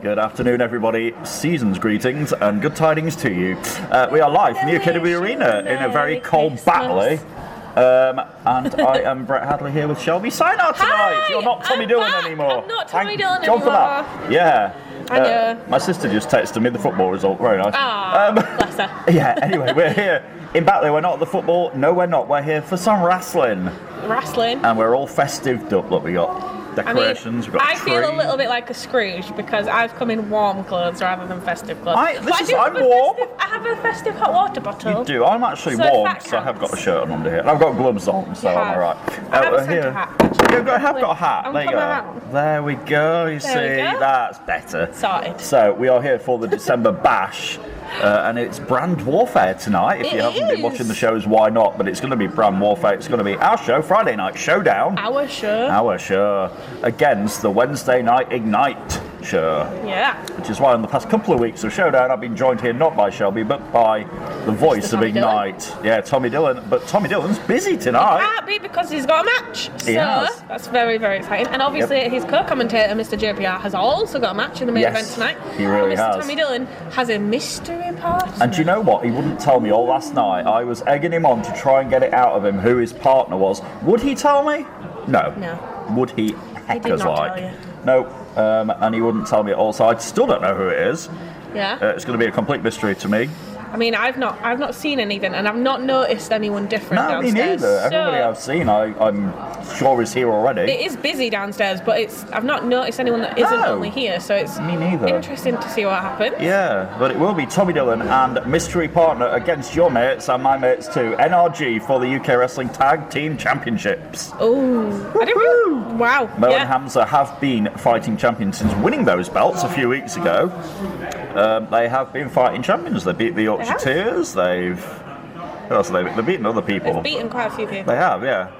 good afternoon, everybody. Season's greetings and good tidings to you. We are live from the UKW Arena in a very cold Batley. And I am Brett Hadley here with Shelby Sinar tonight. Hi, You're not Tommy Dillon anymore. I'm not Tommy Dillon God for that. anymore. Yeah. My sister just texted me the football result. Very nice. Bless her. Yeah, anyway, we're here in Batley. We're not at the football. No, we're not. We're here for some wrestling. And we're all festive up. Look, we got decorations. We've got I feel a little bit like a Scrooge because I've come in warm clothes rather than festive clothes. I'm warm. I have a festive hot water bottle. You do. I'm actually warm because I have got a shirt on under here. And I've got gloves on, so I'm alright. I have a Santa hat. I have got a hat. There you go. There we go. You see, that's better. Sorted. So we are here for the December Bash. And it's brand warfare tonight. If you haven't been watching the shows, why not? But it's going to be brand warfare. It's going to be our show, Friday Night Showdown. Our show. Against the Wednesday Night Ignite show. Yeah. Which is why in the past couple of weeks of Showdown, I've been joined here not by Shelby, but by the voice of Ignite. Yeah, Tommy Dillon. But Tommy Dillon's busy tonight. He can't be because he's got a match. He has. That's very, very exciting. And obviously his co-commentator, Mr. JPR, has also got a match in the main event tonight. He really has. Mr. Tommy Dillon has a mystery partner. And do you know what? He wouldn't tell me all last night. I was egging him on to try and get it out of him who his partner was. Would he tell me? No. Would he? He did not tell you. No. And he wouldn't tell me at all. So I still don't know who it is. Yeah. It's going to be a complete mystery to me. I mean, I've not seen anything, and I've not noticed anyone different downstairs. No, me neither. Everybody I've seen, I'm sure is here already. It is busy downstairs, but I've not noticed anyone that isn't only here, so it's me neither. Interesting to see what happens. Yeah, but it will be Tommy Dillon and mystery partner against your mates and my mates too. NRG for the UK Wrestling Tag Team Championships. Oh, I didn't really. Wow. Mo and Hamza have been fighting champions since winning those belts a few weeks ago. They have been fighting champions. They beat the Yorkshireers. They've beaten other people. They've beaten quite a few people. They have, yeah.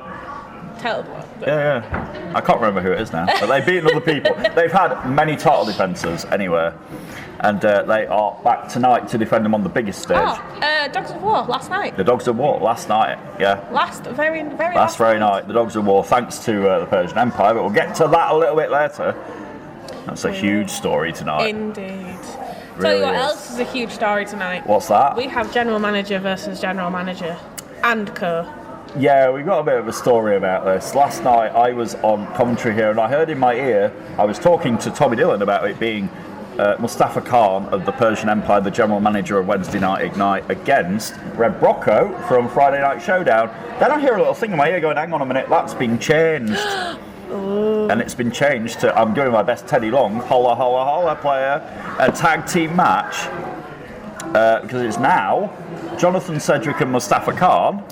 Yeah. I can't remember who it is now, but they've beaten other people. They've had many title defences anyway, and they are back tonight to defend them on the biggest stage. Dogs of War last night. The Dogs of War last night, yeah. Last very night. The Dogs of War, thanks to the Persian Empire, but we'll get to that a little bit later. That's a huge story tonight. Indeed. Really Tell you what else is a huge story tonight. What's that? We have General Manager versus General Manager and co. Yeah, we've got a bit of a story about this. Last night I was on commentary here and I heard in my ear, I was talking to Tommy Dillon about it being Mustafa Khan of the Persian Empire, the General Manager of Wednesday Night Ignite, against Red Brocco from Friday Night Showdown. Then I hear a little thing in my ear going, hang on a minute, that's been changed. And it's been changed to, I'm doing my best Teddy Long, holla holla holla player, a tag team match, because it's now Jonathan Cedric and Mustafa Khan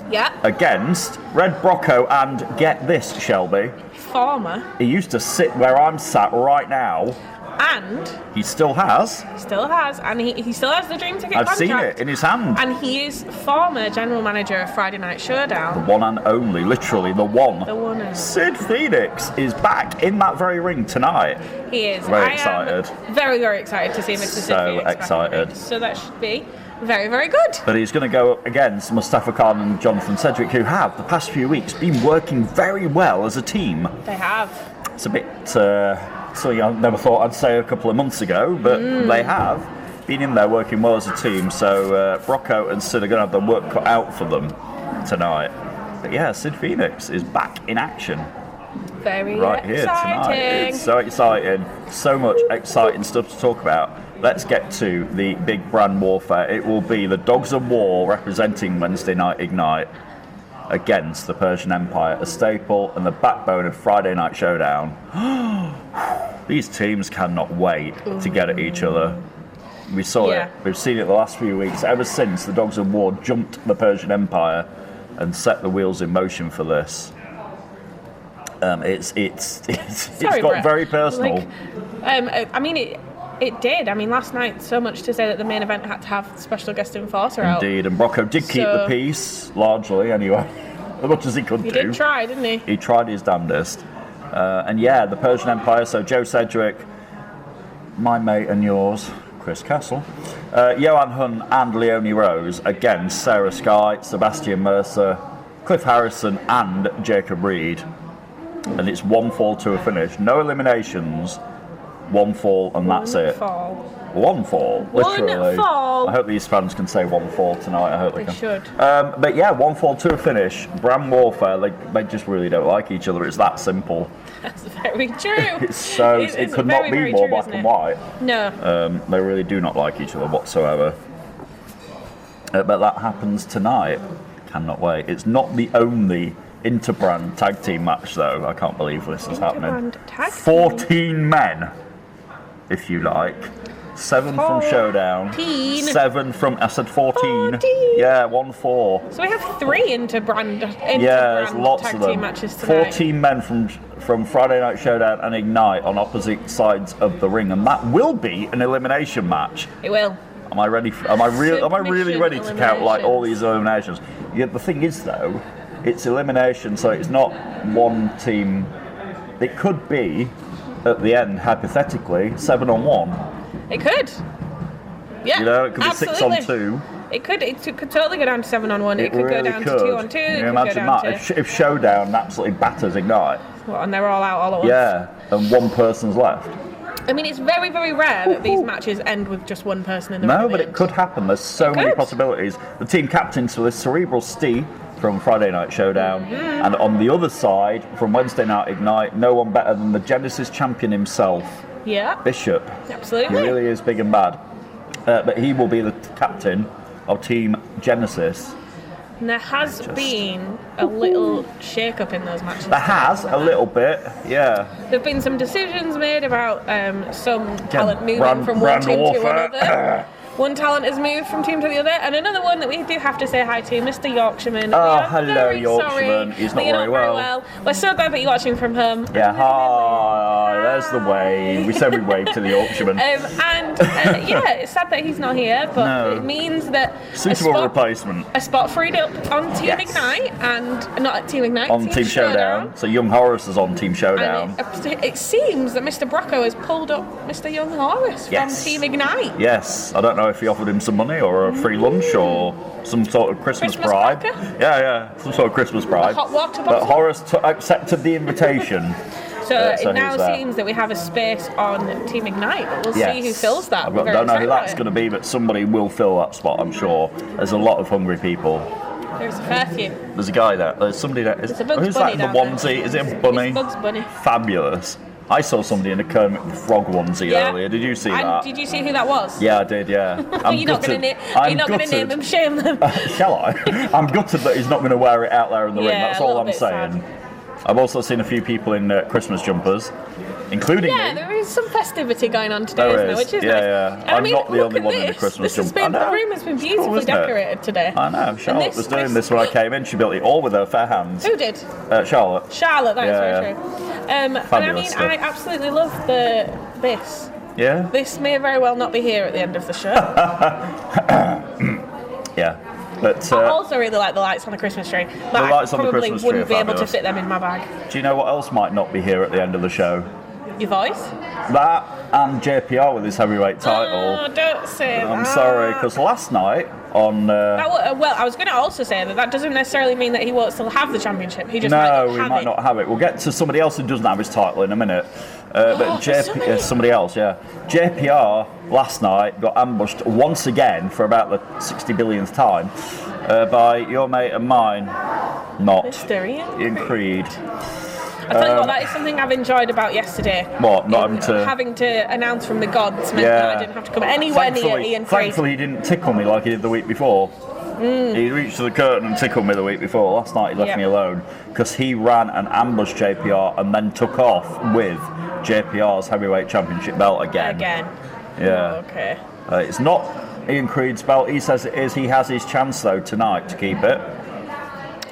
against Red Brocco and, get this, Shelby, former. He used to sit where I'm sat right now. And he still has. And he still has the Dream Ticket contract. I've seen it in his hand. And he is former general manager of Friday Night Showdown. The one and only, literally the one. The one and Sid Phoenix is back in that very ring tonight. He is. Very excited. Very, very excited to see Mr. Sid Phoenix. So excited. So that should be very, very good. But he's going to go up against Mustafa Khan and Jonathan Cedric, who have, the past few weeks, been working very well as a team. They have. It's a bit... something I never thought I'd say a couple of months ago, but they have been in there working well as a team. So Brocco and Sid are going to have their work cut out for them tonight. But yeah, Sid Phoenix is back in action. Very right here tonight. It's so exciting. So much exciting stuff to talk about. Let's get to the big brand warfare. It will be the Dogs of War representing Wednesday Night Ignite against the Persian Empire, a staple and the backbone of Friday Night Showdown. These teams cannot wait to get at each other. We saw it. We've seen it the last few weeks. Ever since the Dogs of War jumped the Persian Empire and set the wheels in motion for this. It's got Brett. very personal. I mean, it did. I mean, last night, so much to say that the main event had to have special guest enforcer out. Indeed, and Brocco did keep the peace, largely, anyway. As much as he could do. He did try, didn't he? He tried his damnedest. And yeah, the Persian Empire, so Joe Cedric, my mate and yours, Chris Castle, Johan Hun and Leonie Rose against Sarah Sky, Sebastian Mercer, Cliff Harrison and Jacob Reed. And it's one fall to a finish. No eliminations. one fall, and that's it. One fall, literally. One fall. I hope these fans can say one fall tonight. I hope they can. should. But yeah, one fall to a finish. Brand warfare. They just really don't like each other. It's that simple. That's very true. It's so. It could not be more black and white. No. They really do not like each other whatsoever. But that happens tonight. Cannot wait. It's not the only interbrand tag team match, though. I can't believe this is happening. 14 men, if you like. 7 from Showdown. 7 from. I said 14. Yeah, 1-4. So we have 3 interbrand there's lots tag of them. team matches tonight. 14 men from Friday Night Showdown and Ignite on opposite sides of the ring, and that will be an elimination match. It will. Am I ready? Am I really ready to count like all these eliminations? Yeah, the thing is though, it's elimination, so it's not one team. It could be at the end, hypothetically, 7-on-1. It could. Yeah. You know, it could be absolutely. 6-on-2. It could totally go down to 7-on-1. It could really go down could. to 2-on-2. Can It you could imagine go down that? to... If Showdown absolutely batters Ignite. What, and they're all out all at once? Yeah, and one person's left. I mean, it's very, very rare that these matches end with just one person in the ring. No, but it could happen. There's so many possibilities. The team captains for this Cerebral Steve from Friday Night Showdown, and on the other side, from Wednesday Night Ignite, no one better than the Genesis champion himself, Bishop. Absolutely. He really is big and bad. But he will be the captain of Team Genesis. And there has been a little shake-up in those matches. There has, a little bit, yeah. There have been some decisions made about some talent moving from one team to another. One talent has moved from team to the other, and another one that we do have to say hi to, Mr. Yorkshireman. Oh, hello, Yorkshireman. He's not very well. We're so glad that you're watching from home. Yeah, hi, there's the wave. We said we'd wave to the Yorkshireman. Yeah, it's sad that he's not here, but it means that suitable replacement. A spot freed up on Team Ignite, and not Team Ignite, on Team Showdown. So Young Horace is on Team Showdown. And it seems that Mr. Brocco has pulled up Mr. Young Horace from Team Ignite. Yes, I don't know if he offered him some money or a free lunch or some sort of Christmas bribe. Yeah, some sort of Christmas bribe. A hot water bottle. But Horace accepted the invitation. So it now seems that we have a space on Team Ignite, but we'll see who fills that. I don't know who that's going to be, but somebody will fill that spot, I'm sure. There's a lot of hungry people. There's a fair few. There's a guy there. There's somebody there. There's a Bugs who's Bunny that in the onesie? there. Is it a bunny? It's Bugs Bunny. Fabulous. I saw somebody in a Kermit the Frog onesie earlier. Did you see that? Did you see who that was? Yeah, I did, yeah. You're not going to name them, shame them. Shall I? I'm gutted that he's not going to wear it out there in the ring. That's all I'm saying. Sad. I've also seen a few people in Christmas jumpers, including me. Yeah, there is some festivity going on today, isn't there? Which is nice. Yeah. And I'm not the only one in the Christmas jumper. The room has been beautifully decorated today. I know. Charlotte was doing this when I came in. She built it all with her fair hands. Who did? Charlotte. Charlotte, that is very true. And I mean, stuff. I absolutely love this. Yeah? This may very well not be here at the end of the show. Yeah. But, I also really like the lights on the Christmas tree. But I probably wouldn't be able to fit them in my bag. Do you know what else might not be here at the end of the show? Your voice? That and JPR with his heavyweight title. Oh, don't say that. I'm sorry, because last night on... I was going to also say that doesn't necessarily mean that he won't still have the championship. He just might not have it. We'll get to somebody else who doesn't have his title in a minute. But somebody else, yeah. JPR last night got ambushed once again for about the 60 billionth time by your mate and mine, Mr. Ian Creed. I tell you what, that is something I've enjoyed about yesterday. What? Not having to announce from the gods meant that I didn't have to come anywhere near Ian Creed. Thankfully, he didn't tickle me like he did the week before. He reached to the curtain and tickled me the week before. Last night he left me alone because he ran and ambushed JPR and then took off with JPR's heavyweight championship belt again. Yeah. Oh, okay. It's not Ian Creed's belt. He says it is. He has his chance though tonight to keep it.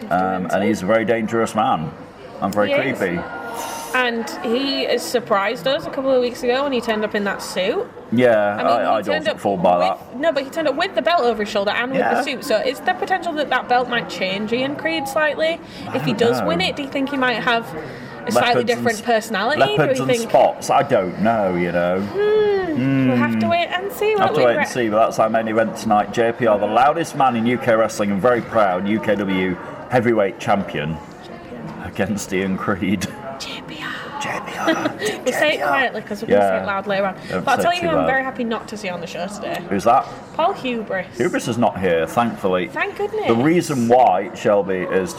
And he's a very dangerous man. And very creepy. And he has surprised us a couple of weeks ago when he turned up in that suit. Yeah, I don't fall by that. No, but he turned up with the belt over his shoulder and with the suit. So is there potential that belt might change Ian Creed slightly? If he does win it, do you think he might have a slightly different personality? Leopards and spots, I don't know, you know. We'll have to wait and see. But that's our main event tonight. JPR, the loudest man in UK wrestling and very proud UKW heavyweight champion. Against Ian Creed. JPR. We'll say it quietly because we're going to say it loud later on. But I'll tell you who I'm very happy not to see on the show today. Who's that? Paul Hubris. Hubris is not here, thankfully. Thank goodness. The reason why, Shelby, is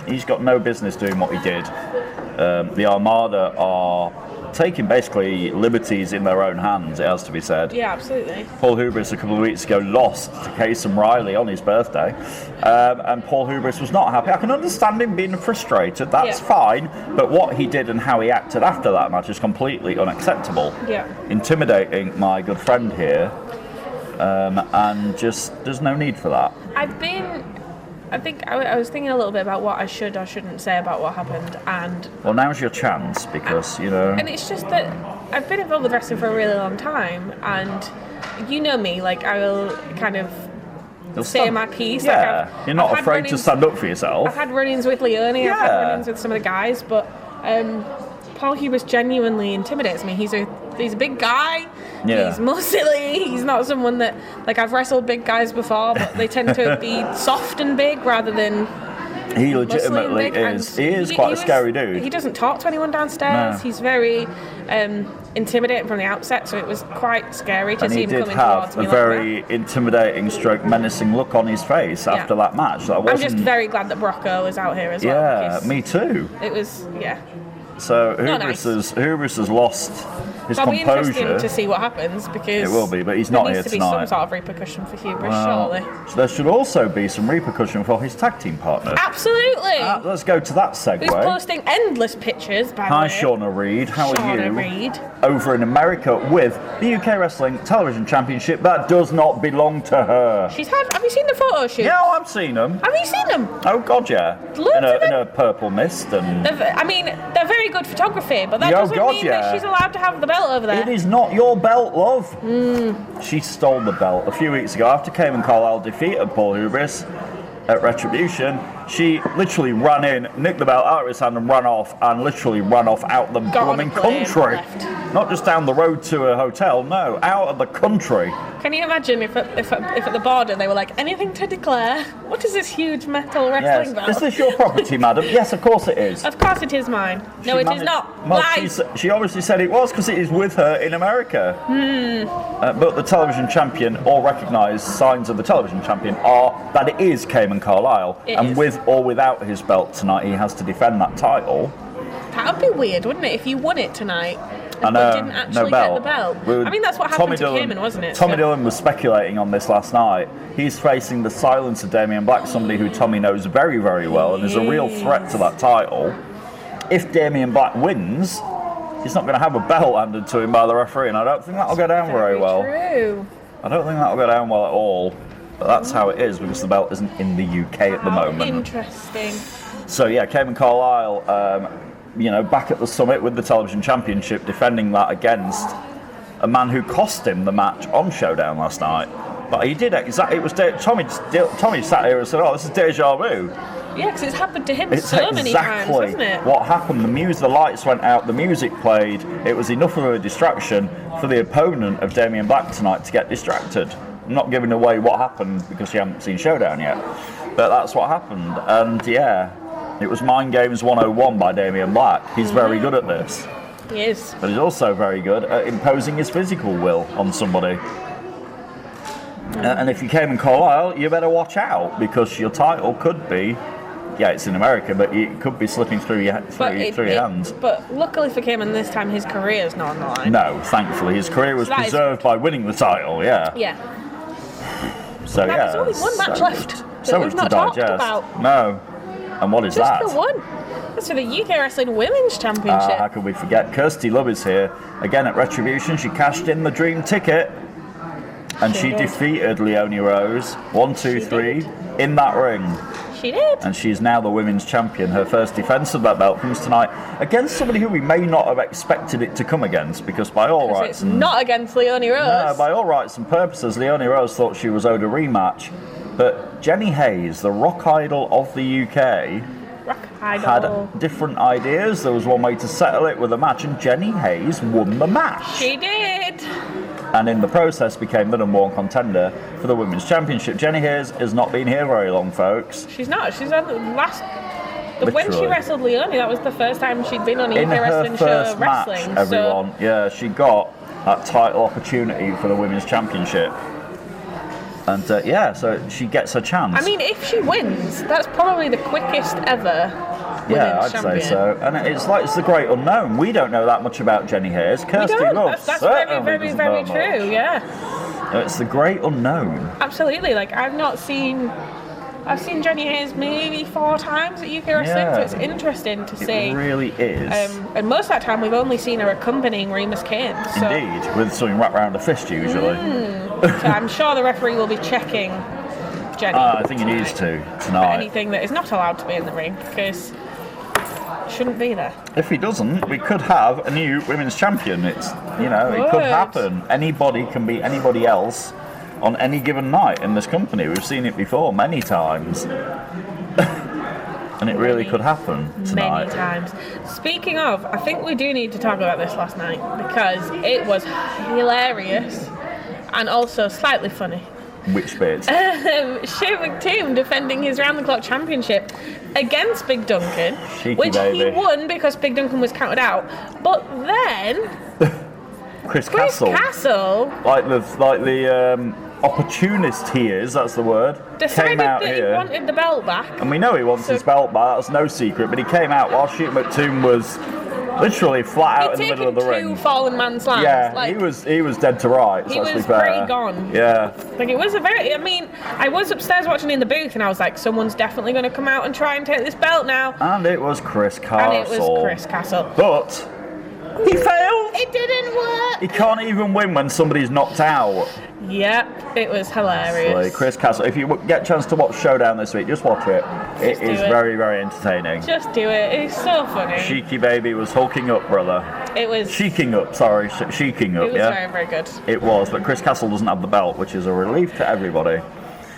he's got no business doing what he did. The Armada are taking basically liberties in their own hands, it has to be said. Yeah, absolutely. Paul Hubris a couple of weeks ago lost to Casey Riley on his birthday, and Paul Hubris was not happy. I can understand him being frustrated, that's fine, but what he did and how he acted after that match is completely unacceptable. Yeah. Intimidating my good friend here, and just there's no need for that. I think I was thinking a little bit about what I should or shouldn't say about what happened, and well, now's your chance because And it's just that I've been involved with wrestling for a really long time, and you know me, like I will kind of say my piece. Yeah, like you're not afraid to stand up for yourself. I've had run-ins with Leone, I've had run-ins with some of the guys, but Paul Hubris genuinely intimidates me. He's a big guy. Yeah. He's muscly. He's not someone that, like, I've wrestled big guys before, but they tend to be soft and big rather than. He legitimately is. He is quite a scary dude. He doesn't talk to anyone downstairs. No. He's very intimidating from the outset, so it was quite scary to see him coming towards me. And he did have a very intimidating stroke menacing look on his face after that match. I'm just very glad that Brocco was out here as well. Yeah, me too. It was, So Hubris has lost his composure. It'll be interesting to see what happens because it will be, but he's not here tonight. There needs to be some sort of repercussion for Hubris, surely. So there should also be some repercussion for his tag team partner. Absolutely. Let's go to that segue. Who's posting endless pictures, by the way. Hi, Shauna Reid. How are you? Shauna Reid. Over in America with the UK Wrestling Television Championship that does not belong to her. Have you seen the photo shoot? Yeah, I've seen them. Have you seen them? Oh God, yeah. In a purple mist and. They're very good photography, but that doesn't mean that she's allowed to have the belt over there. It is not your belt, love. She stole the belt a few weeks ago after Cayman Carlisle defeated Paul Hubris at Retribution. She literally ran in, nicked the belt out of his hand and ran off out the blooming country. Not just down the road to a hotel, no, out of the country. Can you imagine if at the border they were like, anything to declare? What is this huge metal wrestling belt? Is this your property, madam? Yes, of course it is. Of course it is mine. No, it is not. Well, she obviously said it was because it is with her in America. But the television champion, all recognised signs of the television champion are that it is Cayman Carlisle. With or without his belt tonight, he has to defend that title. That would be weird, wouldn't it, if you won it tonight? I know, but didn't actually get the belt. I mean, that's what happened to Cayman, wasn't it? Tommy Dillon was speculating on this last night. He's facing the silence of Damien Black, somebody who Tommy knows very, very well, and is a real threat to that title. If Damien Black wins, he's not going to have a belt handed to him by the referee, and I don't think that'll go down very well. True. I don't think that'll go down well at all. But that's how it is because the belt isn't in the UK at the moment. Interesting. So yeah, Cayman Carlisle, back at the summit with the television championship, defending that against a man who cost him the match on Showdown last night. But he did exactly. It was Tommy sat here and said, "Oh, this is deja vu." Yeah, because it's happened to him so many times, hasn't it? What happened. The lights went out, the music played. It was enough of a distraction for the opponent of Damien Black tonight to get distracted. I'm not giving away what happened because you haven't seen Showdown yet, but that's what happened. And yeah, it was Mind Games 101 by Damien Black. He's very good at this. He is. But he's also very good at imposing his physical will on somebody. And if you came in Carlisle, you better watch out because your title could be, it's in America, but it could be slipping through your hands. But luckily for Cayman, this time his career is not on the line. No, thankfully. His career was preserved by winning the title, yeah. So, there's only one match left that we've not talked about. No. And what is that? Just the one. That's for the UK Wrestling Women's Championship. How could we forget? Kirsty Love is here. Again at Retribution, she cashed in the dream ticket. And she defeated Leonie Rose, 1, 2, 3, in that ring. She did. And she's now the women's champion. Her first defence of that belt comes tonight against somebody who we may not have expected it to come against, because by all rights... It's not against Leonie Rose. No, by all rights and purposes, Leonie Rose thought she was owed a rematch. But Jenny Hayes, the rock idol of the UK... had different ideas. There was one way to settle it with a match, and Jenny Hayes won the match. She did. And in the process became the number one contender for the Women's Championship. Jenny Hayes has not been here very long, folks. She's not. She's on the last When she wrestled Leonie, that was the first time she'd been on a UK wrestling show wrestling. Match, everyone. Yeah, she got that title opportunity for the Women's Championship. And so she gets her chance. I mean, if she wins, that's probably the quickest ever. Yeah, I'd say so. And it's the great unknown. We don't know that much about Jenny Hayes. Kirsty Love that's very, very, very true. Yeah. It's the great unknown. Absolutely. Like I've seen Jenny Hayes maybe 4 times at UK Wrestling, so it's interesting to see. It really is. And most of that time we've only seen her accompanying Remus Kane. So. Indeed, with something wrapped around a fist usually. So I'm sure the referee will be checking Jenny. I think he needs to tonight. Anything that is not allowed to be in the ring, because it shouldn't be there. If he doesn't, we could have a new women's champion. It could happen. Anybody can beat anybody else on any given night in this company. We've seen it before many times. And it really could happen tonight. Many times. Speaking of, I think we do need to talk about this last night because it was hilarious and also slightly funny. Which bit? Shane McToom defending his round-the-clock championship against Big Duncan, which baby. He won because Big Duncan was counted out. But then Chris Castle, like the opportunist he is, that's the word, decided came out that here, he wanted the belt back. And we know he wants his belt back, that's no secret, but he came out while Shane McToom was literally flat out in the middle of the ring. 2 fallen man slams. Yeah, he was dead to rights. He was pretty gone. Yeah. Like it was I was upstairs watching in the booth and I was like, someone's definitely going to come out and try and take this belt now. And it was Chris Castle. But he failed. It didn't work. He can't even win when somebody's knocked out. Yep, it was hilarious. So Chris Castle, if you get a chance to watch Showdown this week, just watch it. It is very, very entertaining. Just do it. It's so funny. Cheeky baby was hulking up, brother. It was... Sheeking up. It was very, very good. It was, but Chris Castle doesn't have the belt, which is a relief to everybody.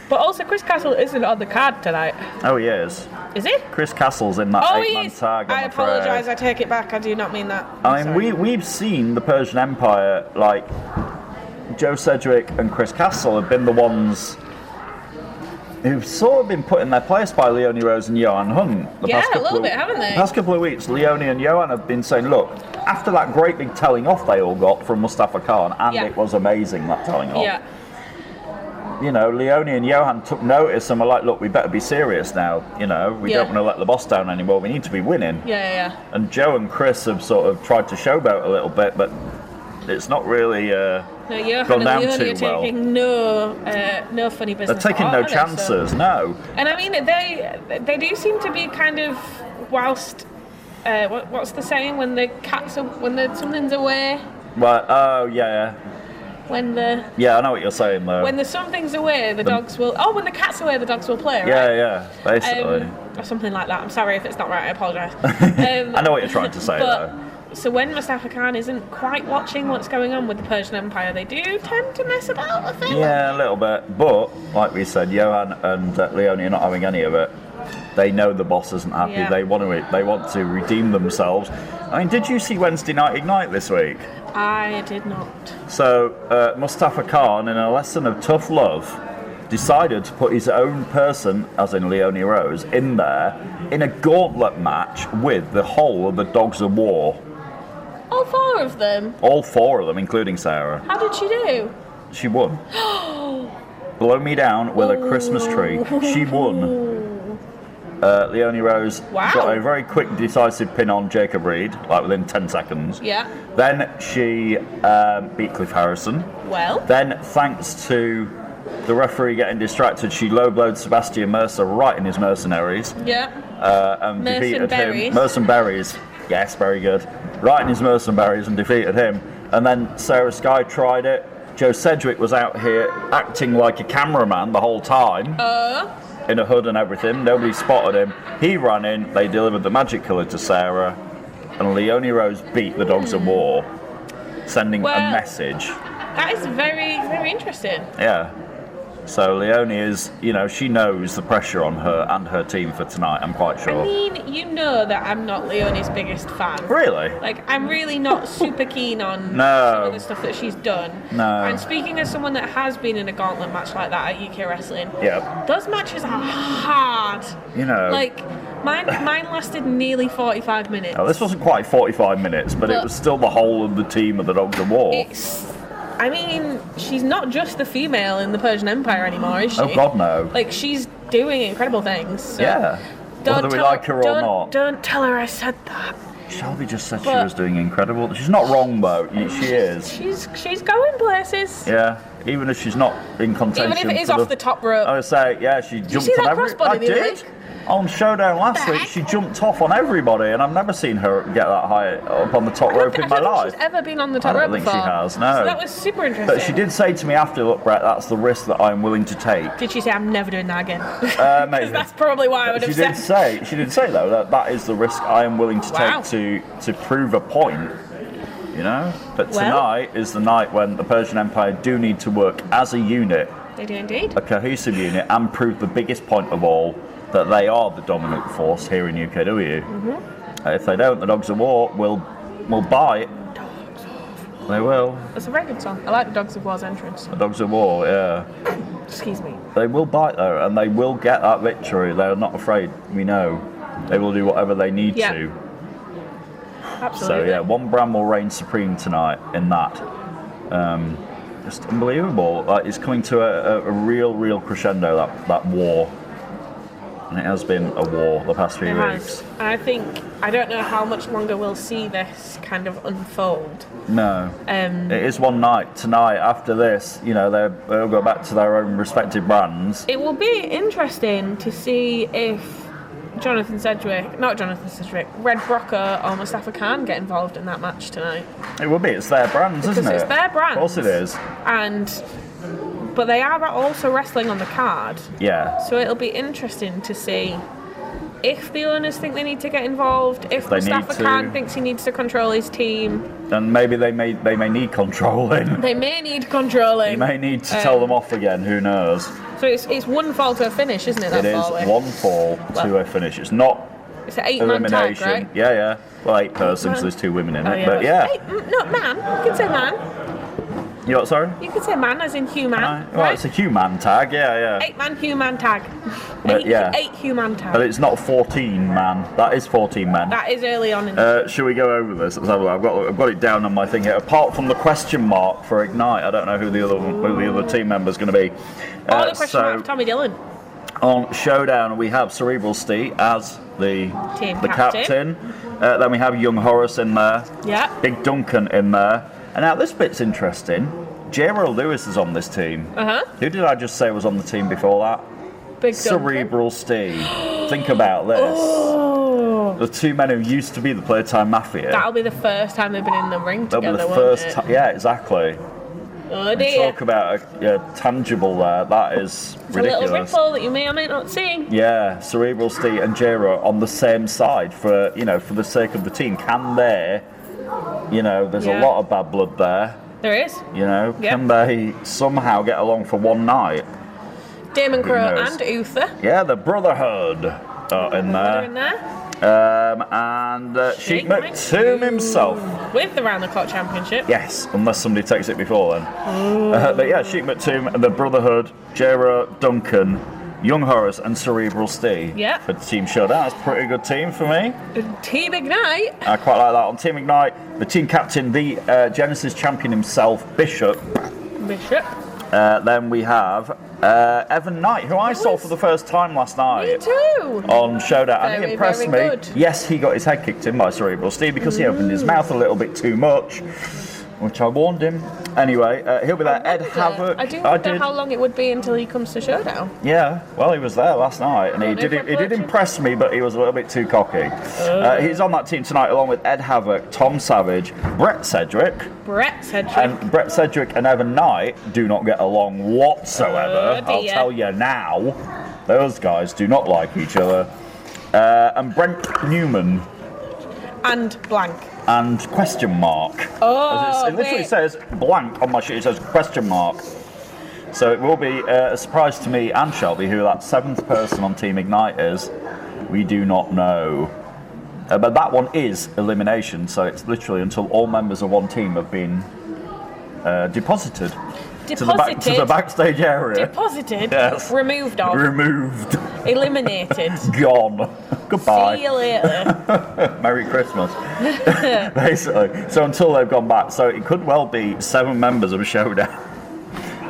But also, Chris Castle isn't on the card tonight. Oh, he is. Is he? Chris Castle's in that 8-man tag. I apologise, I take it back. I do not mean that. We've seen the Persian Empire, like Joe Sedgwick and Chris Castle have been the ones who've sort of been put in their place by Leonie Rose and Johan Hunt. A little bit, haven't they? The past couple of weeks, Leonie and Johan have been saying, look, after that great big telling off they all got from Mustafa Khan, and it was amazing, that telling off. Yeah. Leonie and Johan took notice and were like, look, we better be serious now. We don't want to let the boss down anymore. We need to be winning. Yeah. And Joe and Chris have sort of tried to showboat a little bit, but it's not really gone down too well. Taking no funny business. They're taking no chances, no. And I mean, they do seem to be kind of, whilst what's the saying when something's away? Right. Oh yeah. I know what you're saying though. When something's away, the dogs will. Oh, when the cat's away, the dogs will play. Right? Yeah, basically. Or something like that. I'm sorry if it's not right. I apologise. I know what you're trying to say though. So when Mustafa Khan isn't quite watching what's going on with the Persian Empire, they do tend to mess about, I think. Yeah, a little bit. But like we said, Johan and Leonie are not having any of it. They know the boss isn't happy. Yeah. They want to redeem themselves. I mean, did you see Wednesday Night Ignite this week? I did not. So Mustafa Khan, in a lesson of tough love, decided to put his own person, as in Leonie Rose, in there in a gauntlet match with the whole of the Dogs of War. All 4 of them? All 4 of them, including Sarah. How did she do? She won. Blow me down with a Christmas tree. She won. Leonie Rose got a very quick, decisive pin on Jacob Reed, like within 10 seconds. Yeah. Then she beat Cliff Harrison. Well. Then, thanks to the referee getting distracted, she low-blowed Sebastian Mercer right in his mercenaries. Yeah. And defeated him. Mercenaries. Yes, very good. Right in his mercenaries and defeated him. And then Sarah Sky tried it. Joe Sedgwick was out here acting like a cameraman the whole time. In a hood and everything. Nobody spotted him. He ran in. They delivered the magic killer to Sarah. And Leonie Rose beat the Dogs of War, sending a message. That is very, very interesting. Yeah. So Leonie is, she knows the pressure on her and her team for tonight, I'm quite sure. I mean, you know that I'm not Leonie's biggest fan. Really? Like, I'm really not super keen on some of the stuff that she's done. No. And speaking as someone that has been in a gauntlet match like that at UK Wrestling, those matches are hard. Like, mine lasted nearly 45 minutes. Oh, this wasn't quite 45 minutes, but it was still the whole of the team of the Dogs of War. I mean, she's not just the female in the Persian Empire anymore, is she? Oh, God, no. Like, she's doing incredible things. So whether we like her or not. Don't tell her I said that. Shelby just said she was doing incredible. She's not wrong, though. She is. She's going places. Yeah, even if she's not in contention. Even if it is off the top rope. I would say, she jumped you see that on every. crossbody I did. On Showdown last week, she jumped off on everybody, and I've never seen her get that high up on the top rope in my life. I don't think she's ever been on the top rope before. I don't think she has, no. So that was super interesting. But she did say to me after, look, Brett, that's the risk that I'm willing to take. Did she say, I'm never doing that again? Maybe. That's probably why I would have said. She did say, though, that is the risk I am willing to take to prove a point. But tonight is the night when the Persian Empire do need to work as a unit. They do indeed. A cohesive unit, and prove the biggest point of all, that they are the dominant force here in UKW. If they don't, the Dogs of War will bite. Dogs of War. They will. That's a very good song. I like the Dogs of War's entrance. The Dogs of War, yeah. Excuse me. They will bite though, and they will get that victory. They are not afraid. We know. They will do whatever they need to. Absolutely. So one brand will reign supreme tonight in that. Just unbelievable. Like, it's coming to a real crescendo, that war. And it has been a war the past few weeks. I don't know how much longer we'll see this kind of unfold. No. It is one night. Tonight, after this, they'll go back to their own respective brands. It will be interesting to see if Red Brocker or Mustafa Khan get involved in that match tonight. It will be. It's their brands, isn't it? Because it's their brands. Of course it is. But they are also wrestling on the card. Yeah. So it'll be interesting to see if the owners think they need to get involved, if Mustafa Khan thinks he needs to control his team. And maybe they may need controlling. They may need controlling. You may need to tell them off again, who knows. So it's one fall to a finish, isn't it? It is one fall to a finish. It's not it's an 8-man tag, right? Yeah. Well, 8 persons, so there's 2 women in it. But man. You can say man. You what, sorry? You could say man as in human. Well, it's a human tag, yeah. 8-man human tag. 8 human tag. But it's not 14 man. That is 14 men. That is early on in the Shall we go over this? Let's have a look. I've got it down on my thing here. Apart from the question mark for Ignite, I don't know who the other team member's going to be. The question mark for Tommy Dillon. On Showdown, we have Cerebral Steve as the captain. Then we have Young Horace in there. Yeah. Big Duncan in there. And now this bit's interesting. J-Ro Lewis is on this team. Who did I just say was on the team before that? Big Cerebral Steve. Think about this. Oh. The 2 men who used to be the Playtime Mafia. That'll be the first time they've been in the ring together, That'll be the first time. Yeah, exactly. Oh dear. And talk about a tangible there. That is ridiculous. A little ripple that you may or may not see. Yeah, Cerebral Steve and J-Ro on the same side for the sake of the team. Can they? There's a lot of bad blood there. There is. Can they somehow get along for one night? Damon Crow and Uther. Yeah, the Brotherhood in there. And Sheik McToom himself. With the Round the Clock Championship. Yes, unless somebody takes it before then. But yeah, Sheik McToom, the Brotherhood, J-Ro, Duncan, Young Horace and Cerebral Steve. Yeah. For Team Showdown. That's a pretty good team for me. Team Ignite. I quite like that. On Team Ignite, the team captain, the Genesis champion himself, Bishop. Then we have Evan Knight, who I saw for the first time last night. Me too. On Showdown. And he impressed me. Good. Yes, he got his head kicked in by Cerebral Steve because he opened his mouth a little bit too much, which I warned him. Anyway, he'll be there. Ed Havoc. I do wonder how long it would be until he comes to Showdown. Yeah, well, he was there last night, and he did impress me, but he was a little bit too cocky. He's on that team tonight, along with Ed Havoc, Tom Savage, Brett Sedgwick. And Brett Sedgwick and Evan Knight do not get along whatsoever. I'll tell you now. Those guys do not like each other. And Brent Newman. And blank. And question mark. Oh, it literally says blank on my sheet. It says question mark. So it will be a surprise to me and Shelby who that 7th person on Team Ignite is. We do not know. But that one is elimination, so it's literally until all members of one team have been deposited. To the backstage area. Deposited? Yes. Removed of? Removed. Eliminated. Gone. Goodbye. See you later. Merry Christmas. Basically. So until they've gone back. So it could well be 7 members of Showdown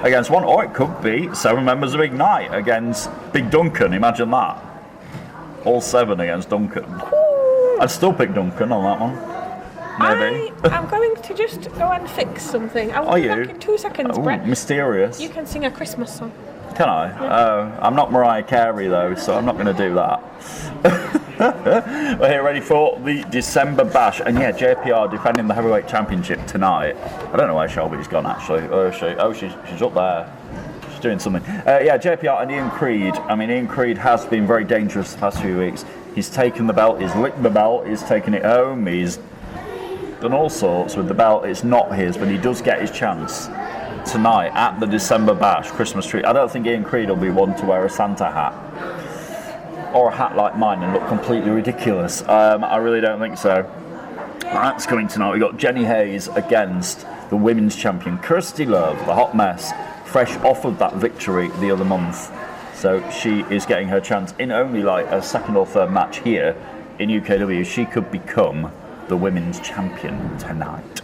against one, or it could be 7 members of Ignite against Big Duncan. Imagine that. All 7 against Duncan. Ooh. I'd still pick Duncan on that one. Maybe. I'm going to just go and fix something. I'll be back in 2 seconds, Brett. Mysterious. You can sing a Christmas song. Can I? Yeah. I'm not Mariah Carey though, so I'm not going to do that. We're here ready for the December Bash, and yeah, JPR defending the heavyweight championship tonight. I don't know where Shelby's gone actually. Where is she? Oh, she's up there. She's doing something. Yeah, JPR and Ian Creed. I mean, Ian Creed has been very dangerous the past few weeks. He's taken the belt, he's licked the belt, he's taken it home, he's done all sorts with the belt. It's not his, but he does get his chance tonight at the December Bash Christmas tree. I don't think Ian Creed will be one to wear a Santa hat or a hat like mine and look completely ridiculous. I really don't think so. That's coming tonight. We've got Jenny Hayes against the women's champion Kirsty Love, the hot mess, fresh off of that victory the other month. So she is getting her chance in only like a 2nd or 3rd match here in UKW. She could become the women's champion tonight.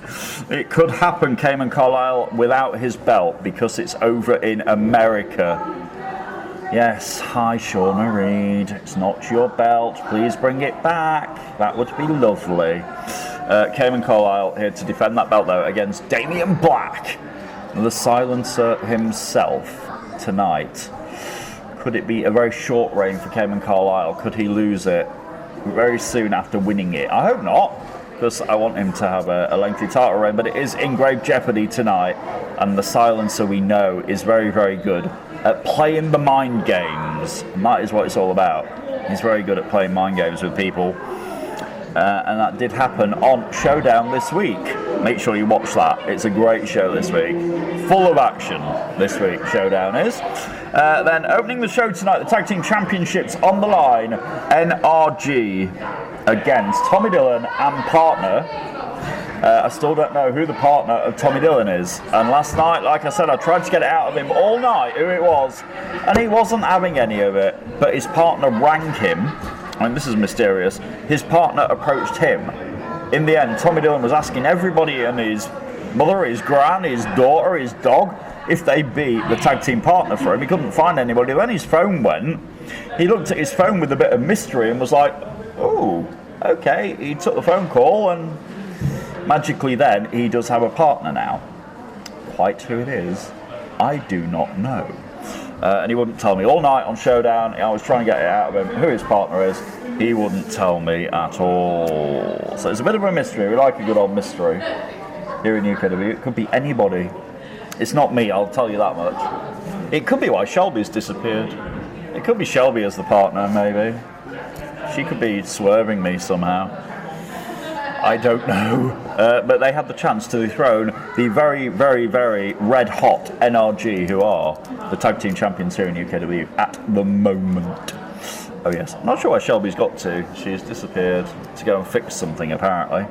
It could happen, Cayman Carlisle, without his belt because it's over in America. Yes, hi Shauna Reid, it's not your belt, please bring it back. That would be lovely. Cayman Carlisle here to defend that belt though against Damian Black, the silencer himself tonight. Could it be a very short reign for Cayman Carlisle? Could he lose it very soon after winning it? I hope not, because I want him to have a lengthy title reign, but it is in grave jeopardy tonight, and the silencer we know is very, very good at playing the mind games, and that is what it's all about. He's very good at playing mind games with people, and that did happen on Showdown this week. Make sure you watch that. It's a great show this week. Full of action this week, Showdown is. Then opening the show tonight, the Tag Team Championships on the line. NRG against Tommy Dillon and partner. I still don't know who the partner of Tommy Dillon is. And last night, like I said, I tried to get it out of him all night who it was. And he wasn't having any of it. But his partner rang him. I mean, this is mysterious. His partner approached him. In the end, Tommy Dillon was asking everybody and his mother, his gran, his daughter, his dog, if they'd be the tag team partner for him. He couldn't find anybody. Then his phone went. He looked at his phone with a bit of mystery and was like, oh, okay. He took the phone call and magically then he does have a partner now. Quite who it is, I do not know. And he wouldn't tell me all night on Showdown. I was trying to get it out of him who his partner is. He wouldn't tell me at all. So it's a bit of a mystery. We like a good old mystery here in UKW. It could be anybody. It's not me, I'll tell you that much. It could be why Shelby's disappeared. It could be Shelby as the partner, maybe. She could be swerving me somehow. I don't know. But they had the chance to dethrone the very, very, very red-hot NRG, who are the tag team champions here in UKW at the moment. Oh yes, I'm not sure where Shelby's got to. She's disappeared to go and fix something, apparently.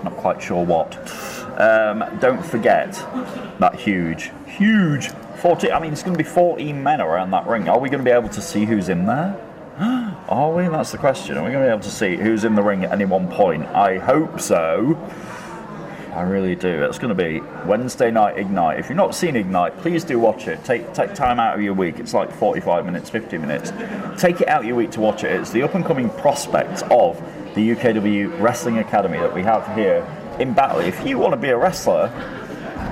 Not quite sure what. Don't forget that huge 40. I mean, it's going to be 14 men around that ring. Are we going to be able to see who's in there? Are we? That's the question. Are we going to be able to see who's in the ring at any one point? I hope so. I really do. It's going to be Wednesday night Ignite. If you've not seen Ignite, please do watch it. Take time out of your week. It's like 45 minutes, 50 minutes. Take it out of your week to watch it. It's the up-and-coming prospects of the UKW Wrestling Academy that we have here in Batley. If you want to be a wrestler,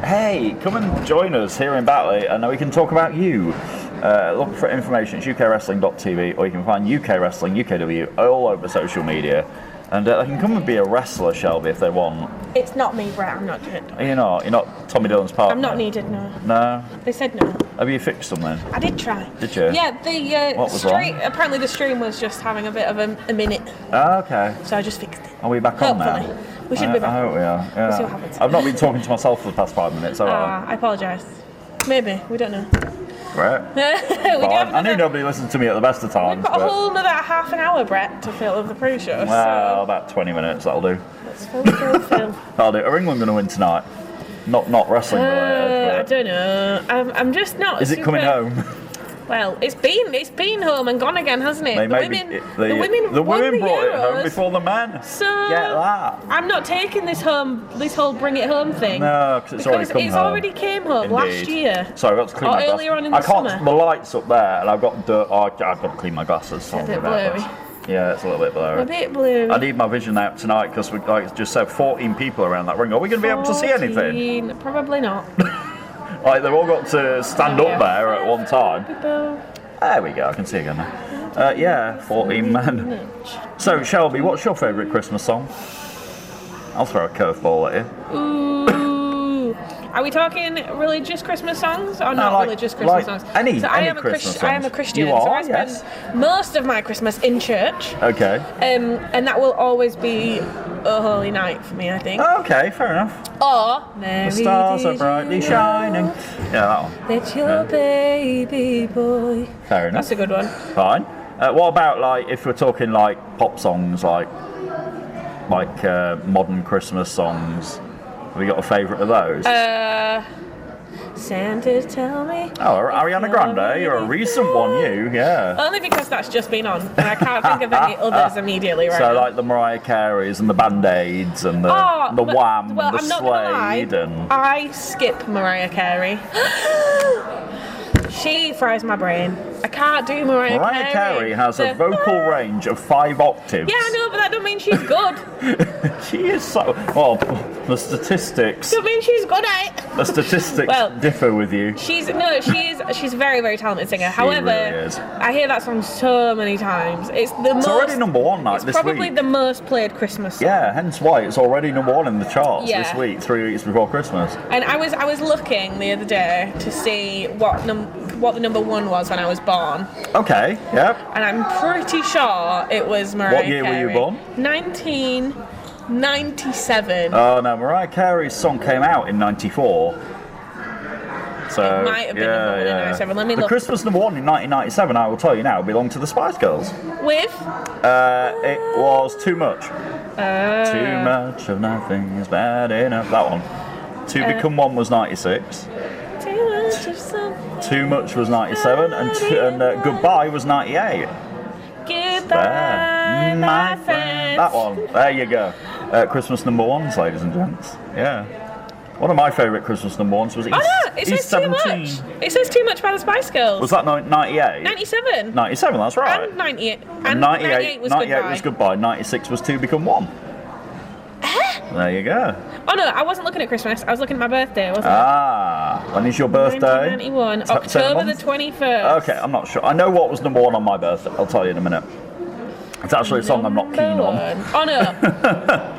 hey, come and join us here in Batley and we can talk about you. Look for information. It's ukwrestling.tv, or you can find UK Wrestling, UKW, all over social media. And they can come and be a wrestler, Shelby, if they want. It's not me, Brett. I'm not doing it. You're not Tommy Dillon's partner? I'm not needed, no. No? They said no. Have you fixed something? I did try. Did you? Yeah, the what was wrong? Apparently the stream was just having a bit of a minute. Oh, okay. So I just fixed it. Are we back on now? Hopefully. We should be back. I hope we are. Yeah. We'll see what happens. I've not been talking to myself for the past 5 minutes, have I? I apologise. Maybe, we don't know. Right. I knew nobody listened to me at the best of times. We've got a whole another half an hour, Brett, to fill of the Preshow. Well, about 20 minutes, that'll do. Let's fill. That'll do. Are England going to win tonight? Not wrestling related. I don't know. I'm just not. Is it coming home? Well, it's been home and gone again, hasn't it? The women brought it home before the men. So get that. I'm not taking this whole bring it home thing. No, because it's already come home. It's already came home last year. Sorry, I've got to clean my glasses. Earlier on in the summer. The light's up there, and I've got dirt. I've got to clean my glasses. It's a bit blurry. Yeah, it's a little bit blurry. A bit blurry. I need my vision out tonight because we just said 14 people around that ring. Are we going to be able to see anything? Probably not. Like they've all got to stand up there at one time. There we go, I can see again now. Yeah, 14 men. So, Shelby, what's your favourite Christmas song? I'll throw a curveball at you. Ooh. Are we talking religious Christmas songs or not religious Christmas songs? Any I am a Christian. You are, so I spend most of my Christmas in church. Okay. And that will always be a holy night for me, I think. Okay, fair enough. Or the stars are brightly shining. Yeah, that one. Let your baby boy. Fair enough. That's a good one. Fine. What about if we're talking pop songs, like modern Christmas songs? Have you got a favourite of those? Santa, tell me. Oh, Ariana Grande, you're a recent one, yeah. Only because that's just been on, and I can't think of any others immediately right now. So like the Mariah Careys and the Band-Aids and the Wham and the Slade and... I skip Mariah Carey. She fries my brain. I can't do Mariah Carey. Mariah Carey has a vocal range of 5 octaves. Yeah, I know, but that don't mean she's good. She is so... Well, the statistics... Don't mean she's good at it. The statistics differ with you. She's a very, very talented singer. However, really is. I hear that song so many times. It's already number one this week. It's probably the most played Christmas song. Yeah, hence why it's already number one in the charts this week, 3 weeks before Christmas. And I was looking the other day to see what the number one was when I was born. Okay, yep. And I'm pretty sure it was Mariah Carey. What year were you born? 1997. Oh no, Mariah Carey's song came out in 94. So it might have been number one in 97. Let me look. The Christmas number one in 1997, I will tell you now, belonged to the Spice Girls. With? It was Too Much. Too much of nothing is bad enough. That one. To Become One was 96. Too Much was 97, and Goodbye was 98. Goodbye, my friends. That one. There you go. Christmas number ones, ladies and gents. Yeah. One of my favourite Christmas number ones was it says 17. Too Much. It says Too Much by the Spice Girls. Was that 98? 97. 97, that's right. And 98. And 98 was Goodbye. 96 was To Become One. There you go. Oh no, I wasn't looking at Christmas. I was looking at my birthday, wasn't I? When is your birthday? 1991, October the 21st. Okay, I'm not sure. I know what was number one on my birthday. I'll tell you in a minute. It's actually a song I'm not keen on. Oh no.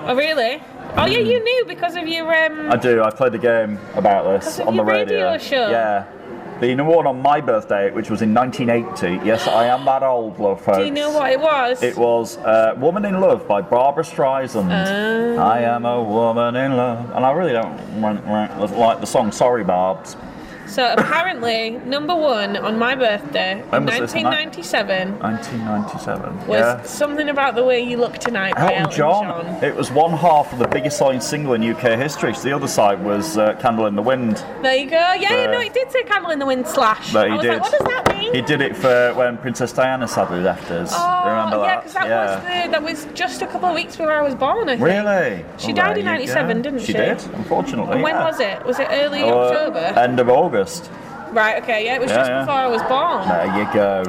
Oh really? Oh yeah, you knew because of your I do. I played a game about this on the radio show. Yeah. The number one on my birthday, which was in 1980. Yes, I am that old, love folks. Do you know what it was? It was Woman in Love by Barbara Streisand. I am a woman in love. And I really don't like the song Sorry Barbs. So apparently, number one on my birthday in 1997. 1997. Was Something About the Way You Look Tonight by Elton John. It was one half of the biggest selling single in UK history. So the other side was Candle in the Wind. There you go. Yeah, it did say Candle in the Wind / But I was like, what does that mean? He did it for when Princess Diana sadly left us. Oh, remember yeah, because that was just a couple of weeks before I was born, I think. Really? She died in 97, didn't she? She did, unfortunately. And when was it? Was it early October? End of August. Right, okay, yeah, it was just before I was born. There you go.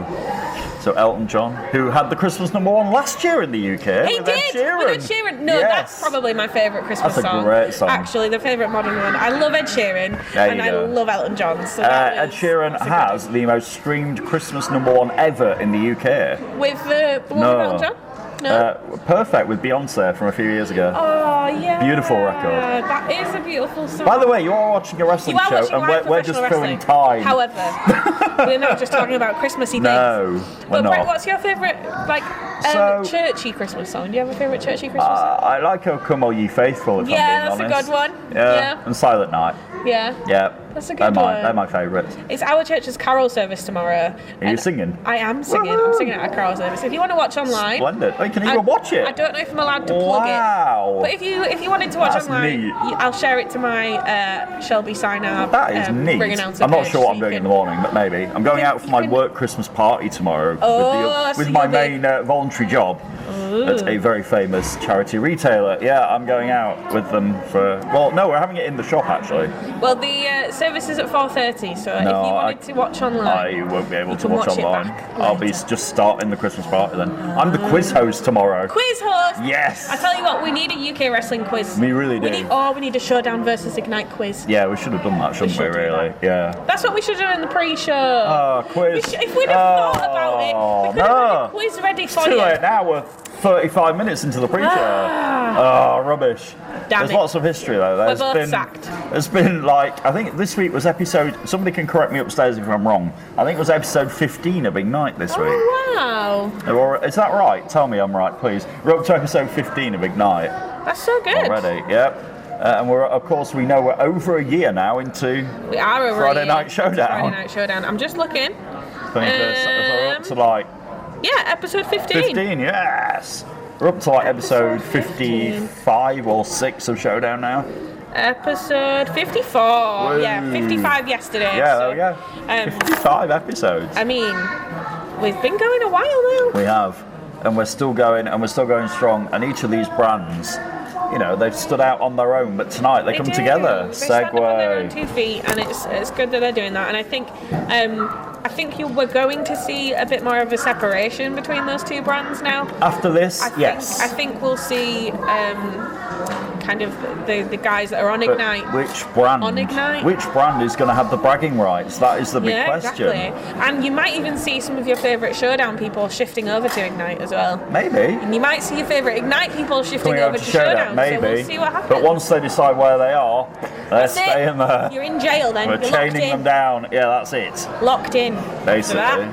So Elton John, who had the Christmas number one last year in the UK. He did! With Ed Sheeran. No, that's probably my favourite Christmas song. That's a great song. Actually, the favourite modern one. I love Ed Sheeran, and I love Elton John. So Ed Sheeran has the most streamed Christmas number one ever in the UK. With the one with Elton John? No. Perfect with Beyonce from a few years ago. Oh, yeah. Beautiful record. That is a beautiful song. By the way, you are watching a wrestling show and we're just filling time. However, we're not just talking about Christmassy things. No, we're not. Brett, what's your favourite, churchy Christmas song? Do you have a favourite churchy Christmas song? I like "O Come All Ye Faithful," if I'm being honest. That's a good one. Yeah. And Silent Night. Yeah. Yeah. That's a good one. They're my favourites. It's our church's carol service tomorrow. Are you singing? I am singing. Woo! I'm singing at a carol service. If you want to watch online, Splendid. Oh, you can even watch it. I don't know if I'm allowed to plug Wow. it. But if you wanted to watch That's online, neat. I'll share it to my Shelby sign up. That is neat. I'm not sure what I'm doing in the morning, but maybe. I'm going out for my work Christmas party tomorrow with my main voluntary job at a very famous charity retailer. Yeah, I'm going out with them for. Well, no, we're having it in the shop actually. Well, the service is at 4:30, so if you wanted to watch online, I won't be able to watch online. I'll be just starting the Christmas party then. I'm the quiz host tomorrow. Quiz host? Yes. I tell you what, we need a UK wrestling quiz. We really do. We need a Showdown versus Ignite quiz. Yeah, we should have done that, shouldn't we? Really? Yeah. That's what we should do in the pre-show. Oh, quiz. If we'd have thought about it, we could have had a quiz ready for you. It's too late now. We're 35 minutes into the pre-show. Oh, rubbish. There's lots of history though. We're both sacked. There's been like, I think this week was episode, somebody can correct me upstairs if I'm wrong, I think it was episode 15 of Ignite this week. Wow. Or, is that right? Tell me I'm right, please. We're up to episode 15 of Ignite. That's so good. Already, yep. And we're, of course, we know we're over a year now into Friday Night Showdown. Friday Night Showdown. I'm just looking. 21st, we're up to like... Yeah, episode 15. 15, yes. We're up to like episode 55 or 6 of Showdown now. Episode 54. Woo. Yeah, 55 yesterday. Yeah, there we go. 55 episodes. I mean, we've been going a while now. We have. And we're still going, and we're still going strong. And each of these brands, you know, they've stood out on their own, but tonight they come together. They stand up on their own 2 feet, and it's good that they're doing that. And I think we're going to see a bit more of a separation between those two brands now. After this, yes. I think we'll see kind of the guys that are on Ignite. Which brand? On Ignite. Which brand is going to have the bragging rights? That is the big question. Exactly. And you might even see some of your favourite Showdown people shifting over to Ignite as well. Maybe. And you might see your favourite Ignite people shifting over to Showdown. Maybe. So we'll see what happens. But once they decide where they are, they're staying there. You're in jail then. We're chaining them down. Yeah, that's it. Locked in. Basically.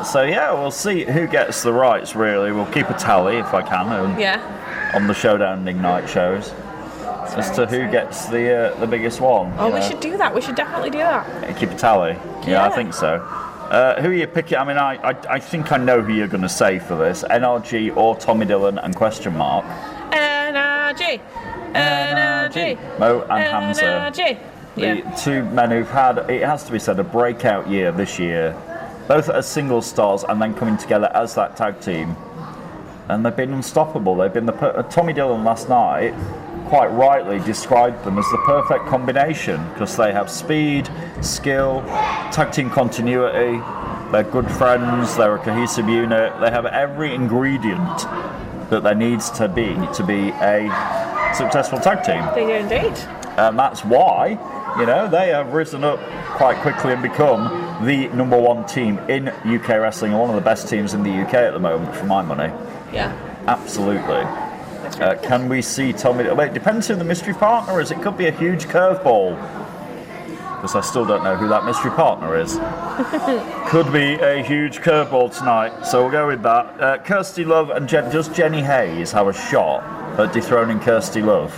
So yeah, we'll see who gets the rights. Really, we'll keep a tally if I can. On the Showdown and Ignite shows, as to who gets the biggest one. Oh, we should do that. We should definitely do that. Keep a tally. Yeah, I think so. Who are you picking? I mean, I think I know who you're going to say for this. NRG or Tommy Dillon and question mark. NRG. Mo and Hamza. NRG. The two men who've had, it has to be said, a breakout year this year. Both as single stars and then coming together as that tag team. And they've been unstoppable. They've been Tommy Dillon last night quite rightly described them as the perfect combination because they have speed, skill, tag team continuity, they're good friends, they're a cohesive unit, they have every ingredient that there needs to be a successful tag team. They do indeed. And that's why, you know, they have risen up quite quickly and become the number one team in UK wrestling and one of the best teams in the UK at the moment, for my money. Yeah. Absolutely. Can we see Tommy? It depends who the mystery partner is. It could be a huge curveball. Because I still don't know who that mystery partner is. Could be a huge curveball tonight. So we'll go with that. Kirsty Love and does Jenny Hayes have a shot at dethroning Kirsty Love?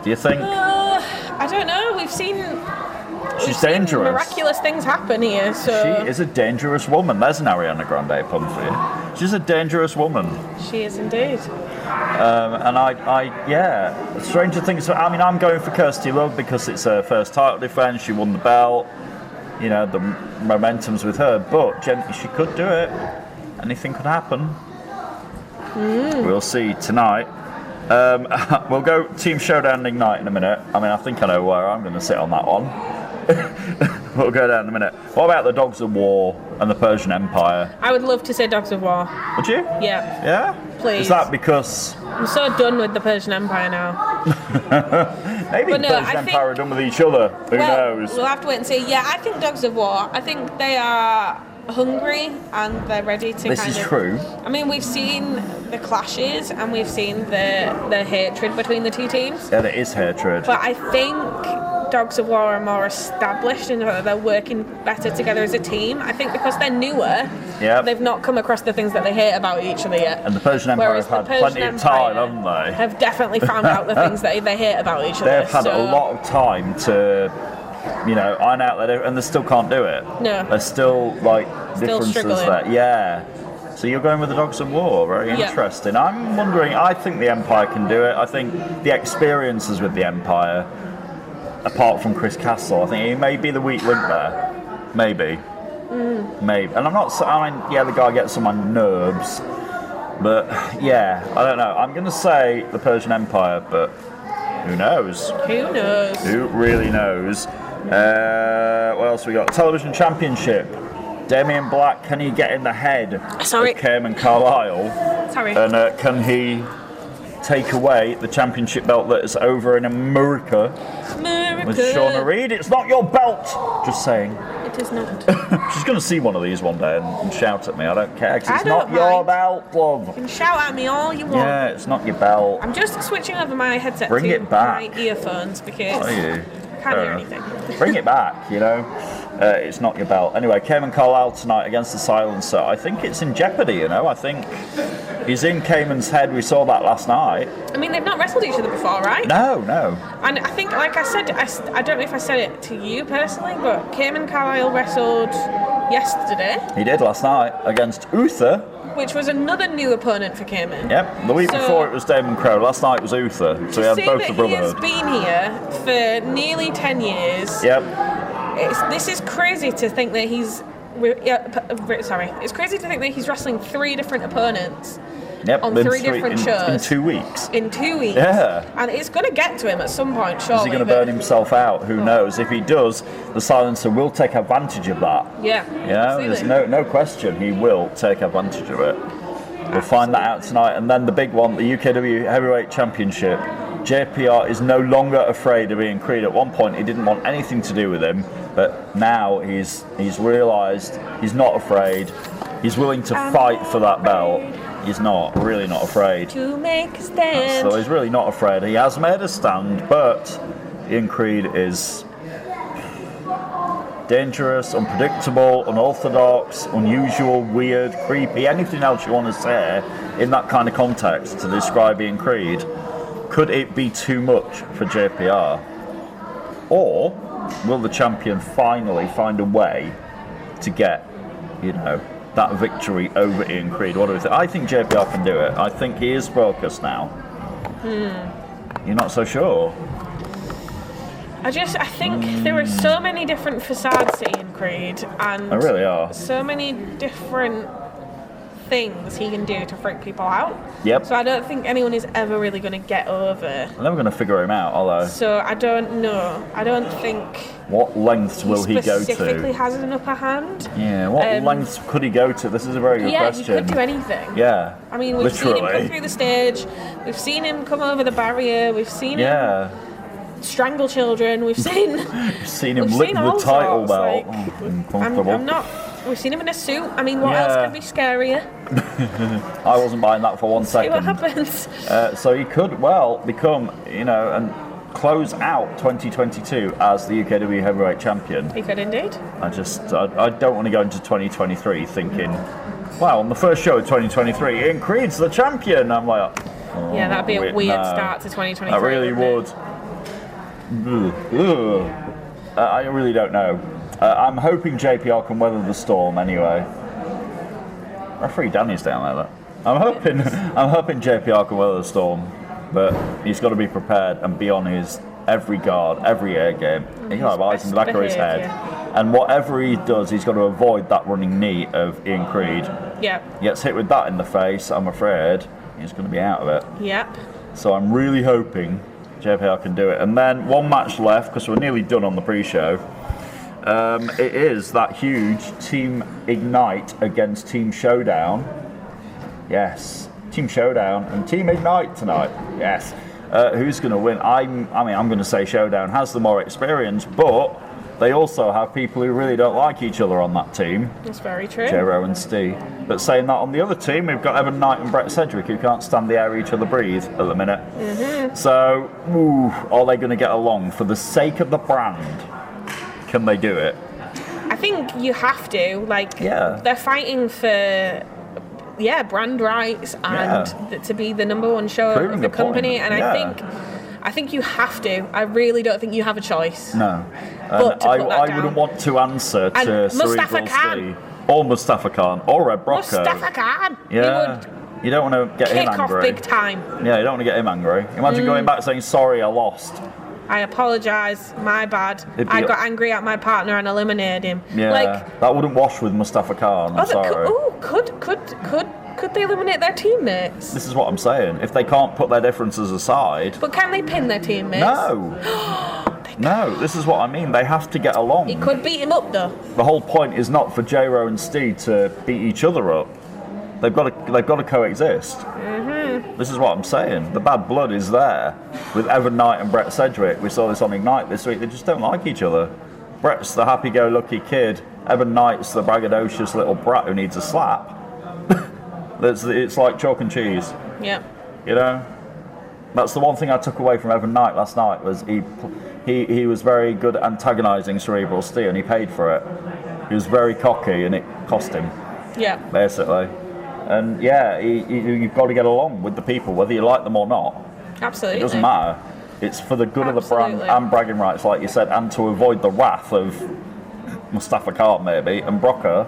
Do you think? I don't know. We've seen dangerous. Miraculous things happen here. So she is a dangerous woman. There's an Ariana Grande pun for you. She's a dangerous woman. She is indeed. And stranger things. I mean, I'm going for Kirsty Love because it's her first title defense. She won the belt. You know, the momentum's with her. But she could do it. Anything could happen. We'll see tonight. We'll go Team Showdown and Ignite in a minute. I mean, I think I know where I'm going to sit on that one. We'll go down in a minute. What about the Dogs of War and the Persian Empire? I would love to say Dogs of War. Would you? Yeah. Yeah? Please. Is that because... I'm so done with the Persian Empire now. Maybe the Persian Empire are done with each other. Who knows? We'll have to wait and see. Yeah, I think Dogs of War, I think they are hungry and they're ready to This is true. I mean, we've seen the clashes and we've seen the hatred between the two teams. Yeah, there is hatred. But I think Dogs of War are more established and they're working better together as a team. I think because they're newer, they've not come across the things that they hate about each other yet. And the Persian Empire have had plenty of time, haven't they? Have definitely found out the things that they hate about each other. They've had a lot of time to, iron out that, and they still can't do it. No. There's still, differences struggling. there. Yeah. So you're going with the Dogs of War, very interesting. I'm wondering, I think the Empire can do it. I think the experiences with the Empire, apart from Chris Castle, I think he may be the weak link there. Maybe. Maybe. And I'm not saying, the guy gets on my nerves, but I don't know. I'm going to say the Persian Empire, but who knows? Who knows? Who really knows? What else we got? Television Championship. Damien Black, can he get in the head of Cayman Carlisle? And can he take away the championship belt that is over in America with Shauna Reed? It's not your belt! Just saying. It is not. She's going to see one of these one day and shout at me. I don't care, because it's not your belt, love. You can shout at me all you want. Yeah, it's not your belt. I'm just switching over my headset Bring to it back. my earphones because I can't hear anything. Bring it back, it's not your belt. Anyway, Cayman Carlisle tonight against the Silencer. I think it's in jeopardy, I think he's in Cayman's head. We saw that last night. I mean, they've not wrestled each other before, right? No. And I think, like I said, I don't know if I said it to you personally, but Cayman Carlisle wrestled yesterday. He did last night against Uther. Which was another new opponent for Cayman. Yep, the week before it was Damon Crow. Last night was Uther. So we had both the brotherhood. He has been here for nearly 10 years. Yep. This is crazy to think that he's... It's crazy to think that he's wrestling 3 different opponents on 3 different shows. In 2 weeks. In 2 weeks. Yeah. And it's going to get to him at some point, surely. Is he going to burn himself out? Who knows? If he does, the Silencer will take advantage of that. Yeah. There's no question he will take advantage of it. We'll find that out tonight. And then the big one, the UKW Heavyweight Championship. JPR is no longer afraid of Ian Creed. At one point, he didn't want anything to do with him, but now he's realised he's not afraid. He's willing to fight for that belt. He's really not afraid. To make a stand. So he's really not afraid. He has made a stand, but Ian Creed is dangerous, unpredictable, unorthodox, unusual, weird, creepy, anything else you want to say in that kind of context to describe Ian Creed. Could it be too much for JPR? Or will the champion finally find a way to get, that victory over Ian Creed? What do we think? I think JPR can do it. I think he is focused now. You're not so sure? I think there are so many different facades to Ian Creed, and there really are. So many different things he can do to freak people out. Yep. So I don't think anyone is ever really going to get over. They're never going to figure him out, are they? So I don't know. I don't think. What lengths will he go to? Specifically has an upper hand. Yeah. What lengths could he go to? This is a very good question. Yeah, he could do anything. Yeah. I mean, we've seen him come through the stage. We've seen him come over the barrier. We've seen him strangle children. We've seen. Seen him lick the title belt. I'm not. We've seen him in a suit. I mean, what else could be scarier? I wasn't buying that for 1 second. See what happens. So he could become, and close out 2022 as the UKW Heavyweight Champion. He could indeed. I don't want to go into 2023 thinking, wow, on the first show of 2023, Ian Creed's the champion. I'm like, that'd be a weird start to 2023. That really would. I really don't know. I'm hoping JPR can weather the storm anyway. Referee Danny's down there, though. I'm hoping JPR can weather the storm, but he's got to be prepared and be on his every guard, every air game. He's got eyes in the back of his head, and whatever he does, he's got to avoid that running knee of Ian Creed. Yep. He gets hit with that in the face, I'm afraid he's going to be out of it. Yep. So I'm really hoping JPR can do it. And then one match left, because we're nearly done on the pre-show. It is that huge Team Ignite against Team Showdown. Yes, Team Showdown and Team Ignite tonight. Yes. Who's going to win? I'm going to say Showdown has the more experience, but they also have people who really don't like each other on that team. That's very true. J-Ro and Steve. But saying that, on the other team, we've got Evan Knight and Brett Sedgwick, who can't stand the air each other breathe at the minute. So, are they going to get along for the sake of the brand? Can they do it? I think you have to. Like, they're fighting for brand rights and to be the number one show of the company. And I think you have to. I really don't think you have a choice. No. I wouldn't want to answer to Cerebral Steve or Mustafa Khan or Red Brocco. Mustafa Khan. Yeah. You don't want to get him angry. Kick off big time. Yeah, you don't want to get him angry. Imagine going back saying, sorry, I lost. I apologise, my bad. I got angry at my partner and eliminated him. Yeah, that wouldn't wash with Mustafa Khan. I'm sorry. Could they eliminate their teammates? This is what I'm saying. If they can't put their differences aside. But can they pin their teammates? No. No, this is what I mean. They have to get along. He could beat him up though. The whole point is not for J-Ro and Steve to beat each other up. They've got to coexist. This is what I'm saying. The bad blood is there with Evan Knight and Brett Sedgwick. We saw this on Ignite this week. They just don't like each other. Brett's the happy-go-lucky kid. Evan Knight's the braggadocious little brat who needs a slap. It's like chalk and cheese. Yeah. You know? That's the one thing I took away from Evan Knight last night was he was very good at antagonising Cerebral Steel and he paid for it. He was very cocky and it cost him. Yeah. Basically. And you've got to get along with the people, whether you like them or not. Absolutely. It doesn't matter. It's for the good of the brand and bragging rights, like you said, and to avoid the wrath of Mustafa Khan, maybe, and Brocco,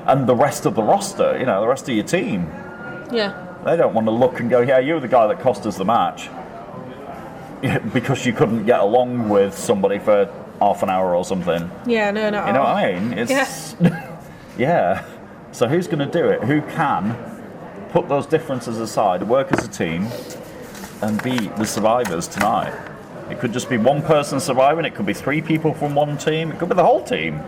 and the rest of the roster, the rest of your team. Yeah. They don't want to look and go, yeah, you were the guy that cost us the match. Because you couldn't get along with somebody for half an hour or something. Yeah, no. You know what I mean? It's yeah. So who's going to do it? Who can put those differences aside, work as a team, and be the survivors tonight? It could just be one person surviving. It could be 3 people from one team. It could be the whole team.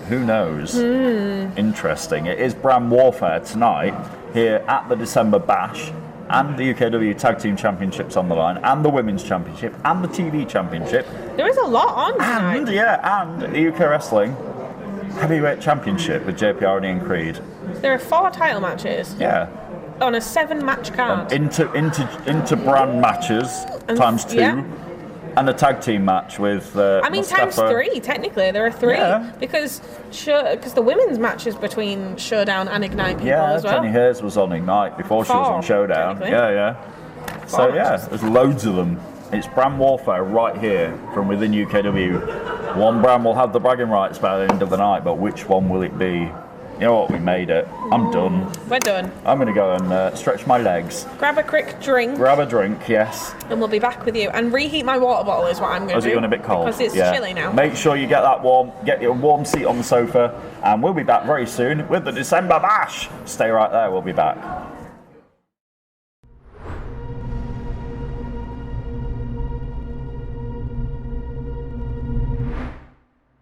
Who knows? Interesting. It is brand warfare tonight here at the December Bash, and the UKW Tag Team Championships on the line, and the Women's Championship, and the TV Championship. There is a lot on tonight. And the UK Wrestling Heavyweight Championship with JPR and Ian Creed. There are 4 title matches. Yeah. On a 7-match card. Into brand matches times 2. Yeah. And a tag team match with Mustafa. Times 3, technically. There are 3. Yeah. Because the women's match is between Showdown and Ignite people as well. Jenny Hayes was on Ignite before she was on Showdown. Yeah. So, there's loads of them. It's brand warfare right here from within UKW. One brand will have the bragging rights by the end of the night, but which one will it be? You know what, we made it. I'm done. We're done. I'm going to go and stretch my legs. Grab a quick drink. Grab a drink, yes. And we'll be back with you. And reheat my water bottle is what I'm going to do. Is it going a bit cold? Because it's chilly now. Make sure you get that warm. Get your warm seat on the sofa. And we'll be back very soon with the December Bash. Stay right there, we'll be back.